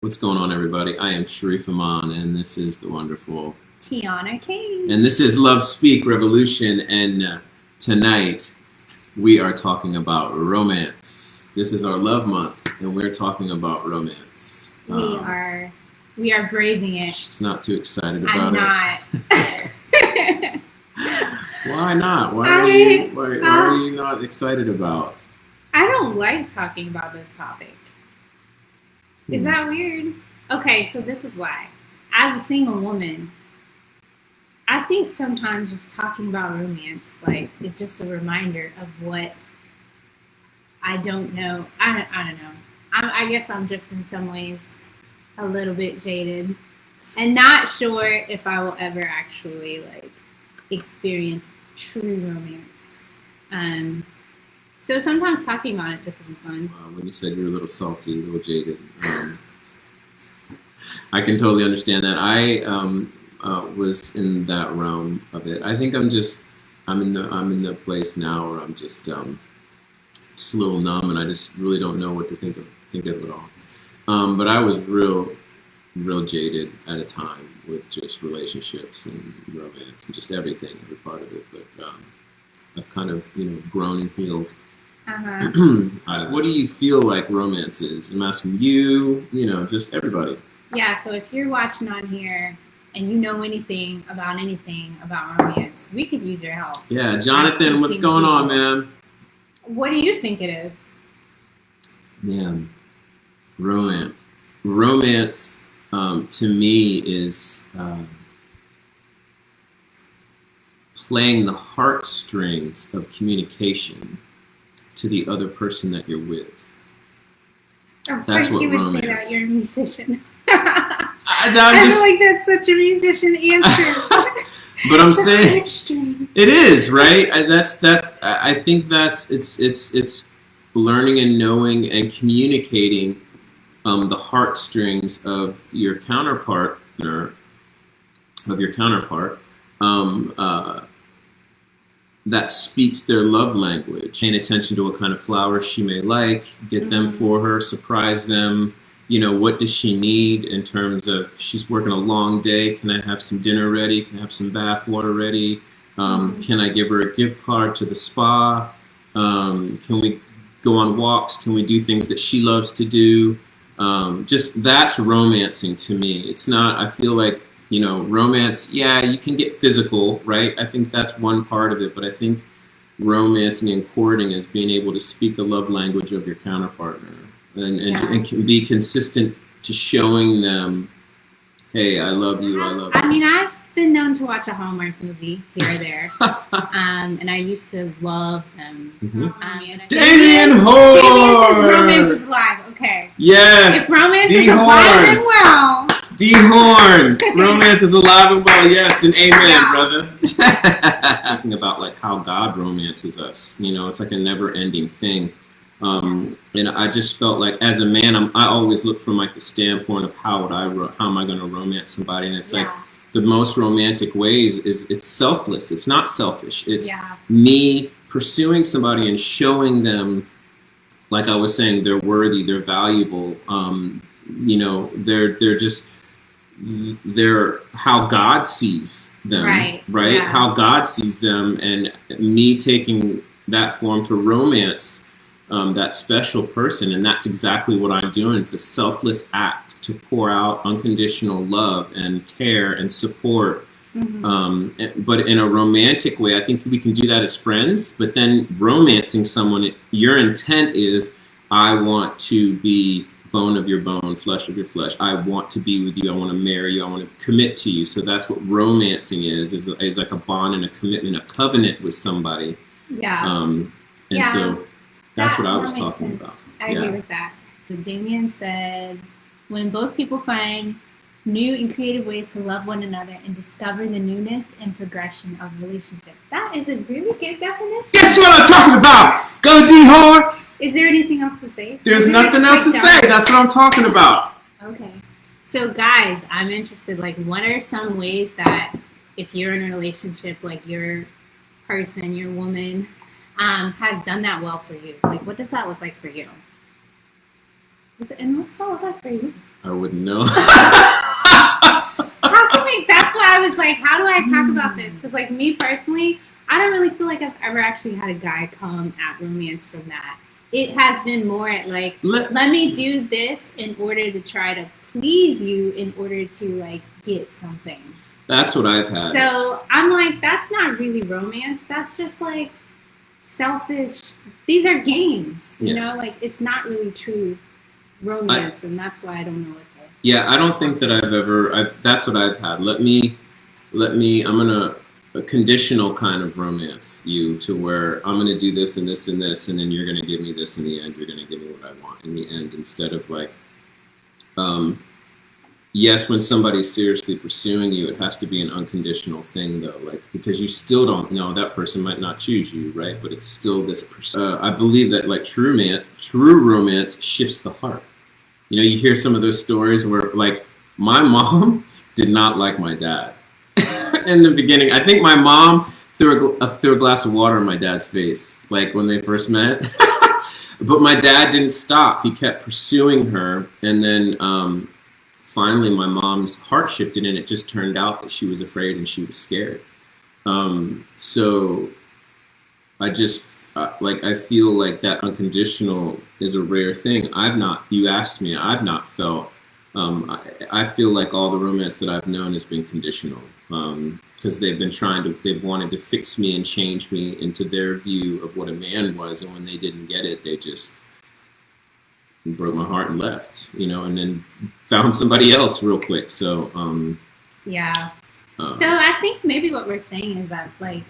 What's going on, everybody? I am Sharif Iman, and this is the wonderful Tiana King. And this is Love Speak Revolution, and tonight we are talking about romance. This is our love month, and we're talking about romance. We are braving it. She's not too excited about I'm it. not. Why not? Why are you not excited about? I don't like talking about this topic. Is that weird? Okay, so this is why. As a single woman, I think sometimes just talking about romance, like, it's just a reminder of what I don't know. I don't know. I guess I'm just in some ways a little bit jaded and not sure if I will ever actually experience true romance. So sometimes talking about it just isn't fun. When you said you're a little salty, a little jaded, I can totally understand that. I was in that realm of it. I think I'm in the place now where I'm just a little numb, and I just really don't know what to think of it all. But I was real jaded at a time with just relationships and romance and just everything, every part of it. But I've kind of grown and healed. What do you feel like romance is? I'm asking you, just everybody. Yeah, so if you're watching on here and you know anything about romance, we could use your help. Yeah, Jonathan, what's going on, man? What do you think it is? Man, romance. Romance, to me, is playing the heartstrings of communication to the other person that you're with. Of course you would say that. You're a musician. I feel like that's such a musician answer. But I'm saying it is, right? I think it's learning and knowing and communicating the heartstrings of your counterpart. That speaks their love language. Paying attention to what kind of flowers she may like, get them for her, surprise them. What does she need in terms of, she's working a long day, can I have some dinner ready? Can I have some bath water ready? Can I give her a gift card to the spa? Can we go on walks? Can we do things that she loves to do? Just that's romancing to me. It's not, I feel like, romance, yeah, you can get physical, right? I think that's one part of it, but I think romancing and courting is being able to speak the love language of your counterpartner and can be consistent to showing them, hey, I love you, I love you. I mean, I've been known to watch a Hallmark movie here or there, and I used to love them. Damien Horn! Damien says romance is alive, okay. Yes! If romance is alive and well... D-Horn! Romance is alive and well, yes, and amen, brother. Talking about how God romances us. It's like a never-ending thing. And I just felt like, as a man, I always look from the standpoint of how am I going to romance somebody, and it's like the most romantic ways is it's selfless. It's not selfish. It's me pursuing somebody and showing them, like I was saying, they're worthy, they're valuable. They're how God sees them, right? Yeah. How God sees them, and me taking that form to romance that special person, and that's exactly what I'm doing. It's a selfless act to pour out unconditional love and care and support. But in a romantic way, I think we can do that as friends, but then romancing someone, your intent is, I want to be bone of your bone, flesh of your flesh. I want to be with you. I want to marry you. I want to commit to you. So that's what romancing is like a bond and a commitment, a covenant with somebody. So that's what I was talking about. I agree with that. So Damien said, when both people find new and creative ways to love one another and discover the newness and progression of relationship. That is a really good definition. Guess what I'm talking about? Go D-Horn! Is there anything else to say? There's nothing else to say. That's what I'm talking about. Okay. So guys, I'm interested, what are some ways that if you're in a relationship, your person, your woman, has done that well for you? What does that look like for you? And what's that look like for you? I wouldn't know. How can we? That's why I was like, how do I talk about this? Because like me personally, I don't really feel like I've ever actually had a guy come at romance from that. It has been more at like, let me do this in order to try to please you, in order to like get something. That's what I've had. So I'm like, that's not really romance. That's just like selfish. These are games, you know. Like it's not really true romance, and that's why I don't know what to. Yeah, I don't think that I've ever. That's what I've had. Let me. I'm gonna a conditional kind of romance you to where I'm gonna do this and this and this, and then you're gonna give me this in the end. You're gonna give me what I want in the end, instead of like. Yes, when somebody's seriously pursuing you, it has to be an unconditional thing, though, like because you still don't know, that person might not choose you, right? But it's still this. I believe that like true romance shifts the heart. You know, you hear some of those stories where like my mom did not like my dad in the beginning. I think my mom threw a glass of water in my dad's face, like when they first met. But my dad didn't stop. He kept pursuing her, and then finally my mom's heart shifted, and it just turned out that she was afraid and she was scared. So I just like, I feel like that unconditional is a rare thing. You asked me, I've not felt. I feel like all the romance that I've known has been conditional, because they've wanted to fix me and change me into their view of what a man was, and when they didn't get it, they just broke my heart and left, you know, and then found somebody else real quick. So yeah. So I think maybe what we're saying is that like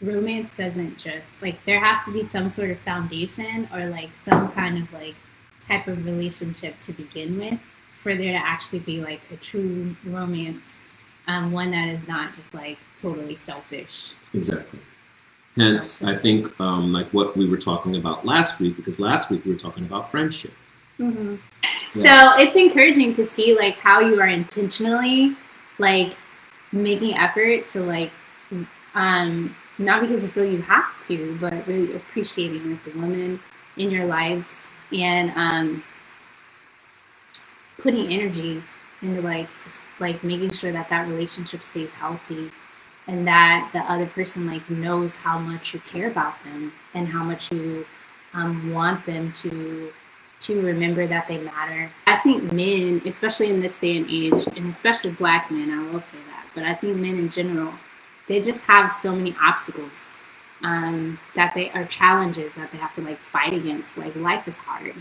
romance doesn't just like, there has to be some sort of foundation or like some kind of like type of relationship to begin with for there to actually be like a true romance, one that is not just like totally selfish. Exactly. Hence, I think like what we were talking about last week, because last week we were talking about friendship. Mm-hmm. Yeah. So it's encouraging to see like how you are intentionally like making effort to like not because you feel you have to, but really appreciating like the women in your lives and putting energy into like making sure that that relationship stays healthy, and that the other person like knows how much you care about them and how much you want them to remember that they matter. I think men, especially in this day and age, and especially Black men, I will say that, but I think men in general, they just have so many obstacles that they are challenges that they have to like fight against. Like life is hard.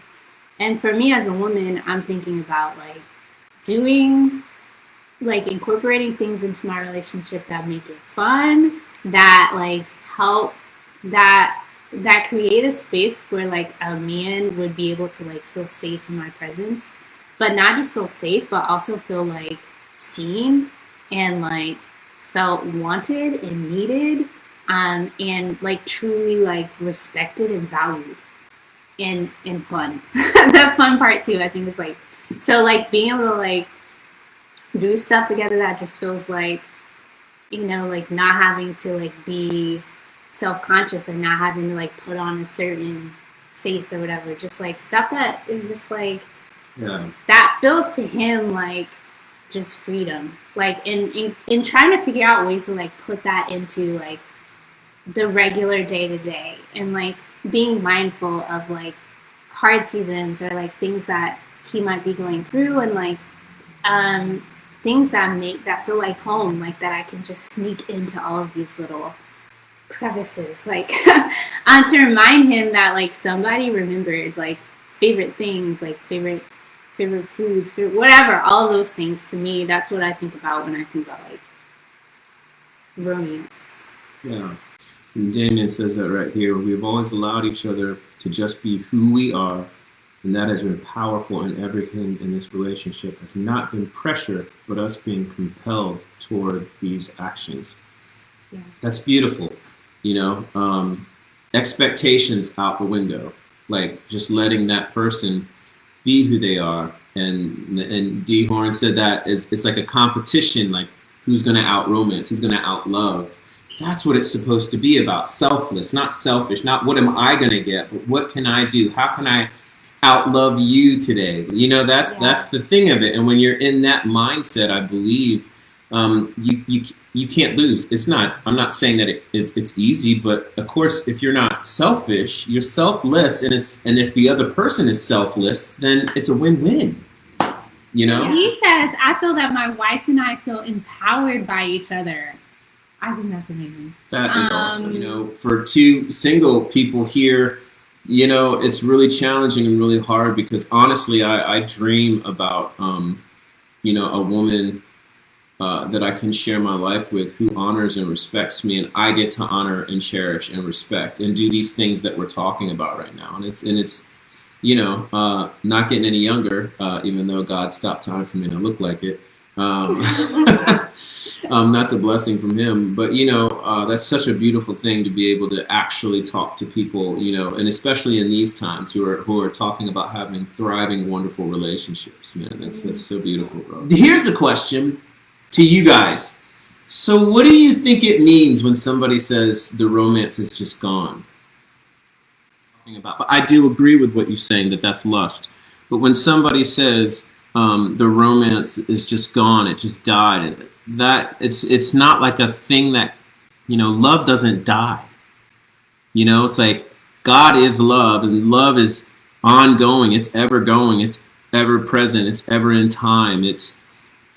And for me as a woman, I'm thinking about like incorporating things into my relationship that make it fun, that like help, that create a space where like a man would be able to like feel safe in my presence, but not just feel safe, but also feel like seen and like felt wanted and needed, and like truly like respected and valued and fun. That fun part too, I think, is like, so like being able to like do stuff together that just feels like, you know, like not having to like be self-conscious or not having to like put on a certain face or whatever, just like stuff that is just like, yeah, that feels to him like just freedom, like in trying to figure out ways to like put that into like the regular day-to-day, and like being mindful of like hard seasons or like things that he might be going through, and like things that feel like home, like that I can just sneak into all of these little crevices, like to remind him that like somebody remembered like favorite things, like favorite foods, whatever, all of those things. To me, that's what I think about when I think about like romance. Yeah. And Damien says that right here. We've always allowed each other to just be who we are, and that has been powerful, and everything in this relationship has not been pressure, but us being compelled toward these actions. Yeah. That's beautiful. You know, expectations out the window, like just letting that person be who they are. And D. Horn said that it's like a competition, like who's going to out romance, who's going to out love. That's what it's supposed to be about. Selfless, not selfish, not what am I going to get, but what can I do? How can I outlove you today. You know, that's the thing of it. And when you're in that mindset, I believe you can't lose. It's not. I'm not saying that it's easy, but of course, if you're not selfish, you're selfless, and if the other person is selfless, then it's a win-win. You know. He says, "I feel that my wife and I feel empowered by each other." I think that's amazing. That is awesome. You know, for two single people here, you know, it's really challenging and really hard because honestly, I dream about, you know, a woman that I can share my life with who honors and respects me, and I get to honor and cherish and respect and do these things that we're talking about right now. And it's you know, not getting any younger, even though God stopped time for me to look like it. That's a blessing from him. But, you know, that's such a beautiful thing to be able to actually talk to people, you know, and especially in these times who are talking about having thriving, wonderful relationships, man. That's so beautiful, bro. Here's the question to you guys. So what do you think it means when somebody says the romance is just gone? But I do agree with what you're saying, that that's lust. But when somebody says the romance is just gone, it just died, that it's not like a thing that, you know, love doesn't die. You know, it's like God is love, and love is ongoing. It's ever going. It's ever present. It's ever in time.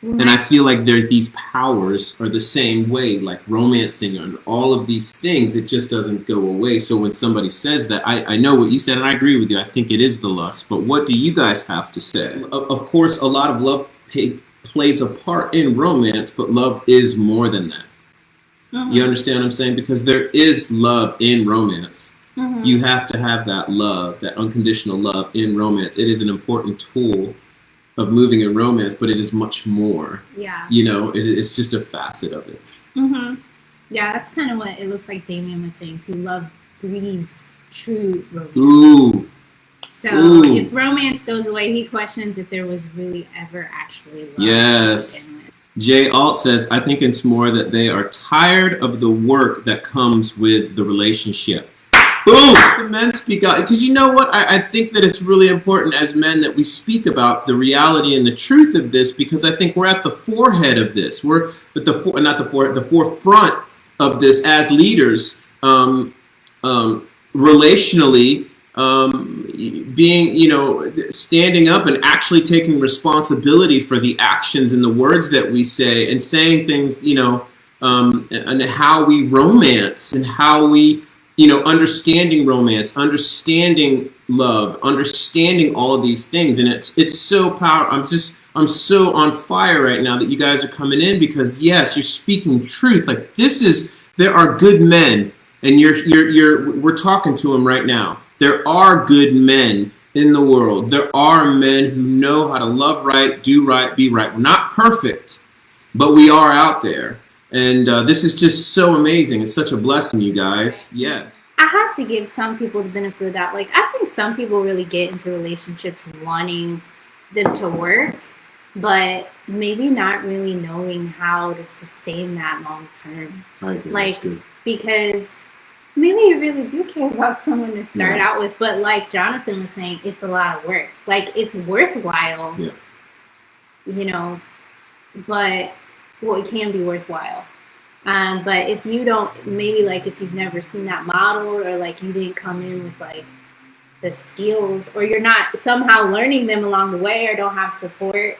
And I feel like there's these powers are the same way, like romancing and all of these things. It just doesn't go away. So when somebody says that, I know what you said, and I agree with you. I think it is the lust. But what do you guys have to say? Of course, a lot of love plays a part in romance, but love is more than that. Mm-hmm. You understand what I'm saying? Because there is love in romance. Mm-hmm. You have to have that love, that unconditional love in romance. It is an important tool of moving in romance, but it is much more. Yeah. You know, it's just a facet of it. Mm-hmm. Yeah, that's kind of what it looks like Damien was saying too. Love breeds true romance. Ooh. So if romance goes away, he questions if there was really ever actually love. Yes. Jay Alt says, I think it's more that they are tired of the work that comes with the relationship. Boom! The men speak out. Because you know what? I think that it's really important as men that we speak about the reality and the truth of this, because I think we're at the forehead of this. We're at the forefront of this as leaders, relationally, being, you know, standing up and actually taking responsibility for the actions and the words that we say, and saying things, you know, and how we romance, and how we, you know, understanding romance, understanding love, understanding all of these things. And it's so powerful. I'm so on fire right now that you guys are coming in, because yes, you're speaking truth. Like there are good men, and we're talking to them right now. There are good men in the world. There are men who know how to love right, do right, be right. We're not perfect, but we are out there. And this is just so amazing. It's such a blessing, you guys. Yes. I have to give some people the benefit of the doubt. Like, I think some people really get into relationships wanting them to work, but maybe not really knowing how to sustain that long term. I agree. Like, that's good. Because maybe you really do care about someone to start out with, but like Jonathan was saying, it's a lot of work. Like, it's worthwhile, you know, but... well, it can be worthwhile. But if you don't, maybe like if you've never seen that model, or like you didn't come in with like the skills, or you're not somehow learning them along the way, or don't have support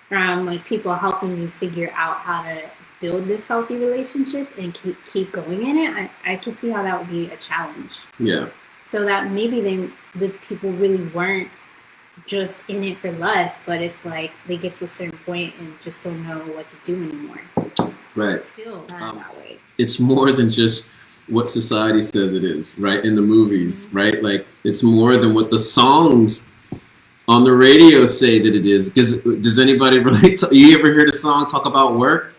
from like people helping you figure out how to build this healthy relationship and keep going in it, I could see how that would be a challenge. Yeah. So that maybe the people really weren't just in it for less, but it's like they get to a certain point and just don't know what to do anymore. Right. It feels that way. It's more than just what society says it is, right? In the movies, right? Like, it's more than what the songs on the radio say that it is. Because does anybody really? You ever hear the song talk about work?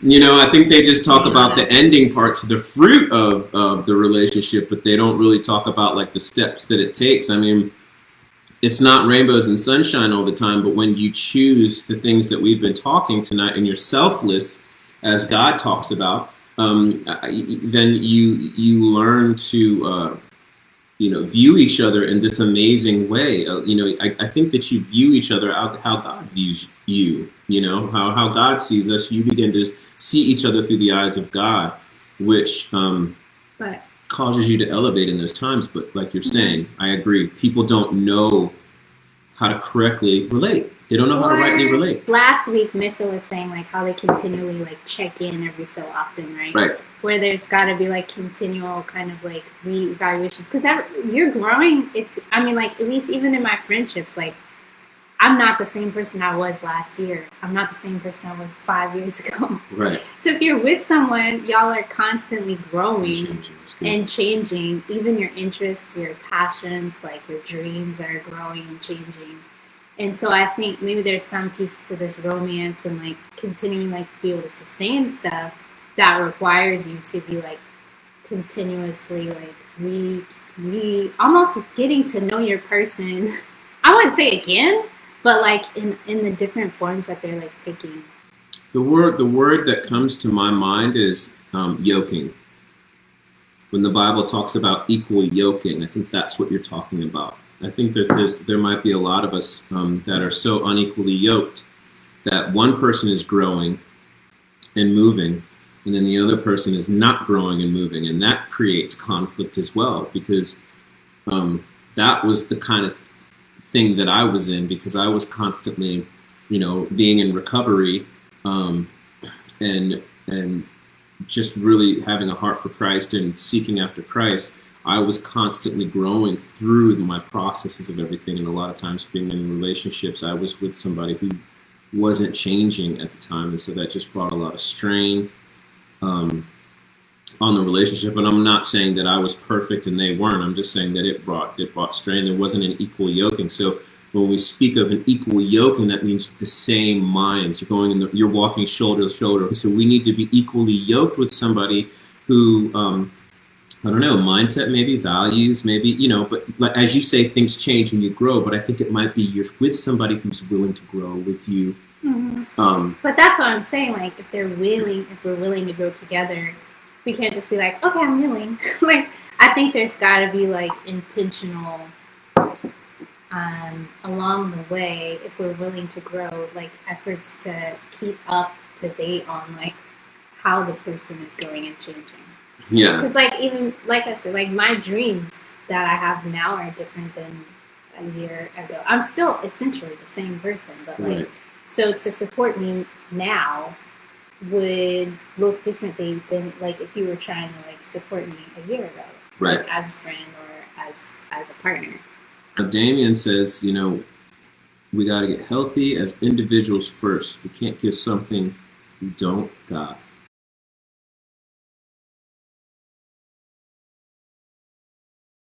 You know, I think they just talk about the ending parts, the fruit of the relationship, but they don't really talk about like the steps that it takes. I mean, it's not rainbows and sunshine all the time, but when you choose the things that we've been talking tonight, and you're selfless, as God talks about, then you learn to view each other in this amazing way. I think that you view each other how God views you. How God sees us. You begin to see each other through the eyes of God, which But causes you to elevate in those times. But like you're saying, I agree. People don't know how to correctly relate. They don't know how to rightly relate. Last week, Missa was saying like how they continually like check in every so often, right? Right. Where there's got to be like continual kind of like reevaluations because you're growing. I mean, like at least even in my friendships, like I'm not the same person I was last year. I'm not the same person I was 5 years ago. Right. So if you're with someone, y'all are constantly growing and changing. Even your interests, your passions, like your dreams are growing and changing. And so I think maybe there's some piece to this romance and like continuing like to be able to sustain stuff that requires you to be like continuously like almost getting to know your person. I wouldn't say again, but like in the different forms that they're like taking. The word that comes to my mind is yoking. When the Bible talks about equal yoking, I think that's what you're talking about. I think that there might be a lot of us that are so unequally yoked that one person is growing and moving, and then the other person is not growing and moving, and that creates conflict as well, because that was the kind of thing that I was in, because I was constantly, being in recovery, and just really having a heart for Christ and seeking after Christ. I was constantly growing through my processes of everything, and a lot of times being in relationships, I was with somebody who wasn't changing at the time, and so that just brought a lot of strain on the relationship. And I'm not saying that I was perfect and they weren't. I'm just saying that it brought strain. There wasn't an equal yoking. So when we speak of an equal yoking, that means the same minds. You're walking shoulder to shoulder. So we need to be equally yoked with somebody who, I don't know, mindset, maybe values, maybe, but as you say, things change and you grow. But I think it might be you're with somebody who's willing to grow with you. Mm-hmm. But that's what I'm saying. Like, if we're willing to grow together, we can't just be like, okay, I'm willing. Like, I think there's got to be like intentional along the way, if we're willing to grow, like efforts to keep up to date on like how the person is growing and changing. Yeah. Because like even like I said, like my dreams that I have now are different than a year ago. I'm still essentially the same person, but like right. So to support me now would look differently than like if you were trying to like support me a year ago, right? Like, as a friend or as a partner. Damien says, we got to get healthy as individuals first. We can't give something we don't got.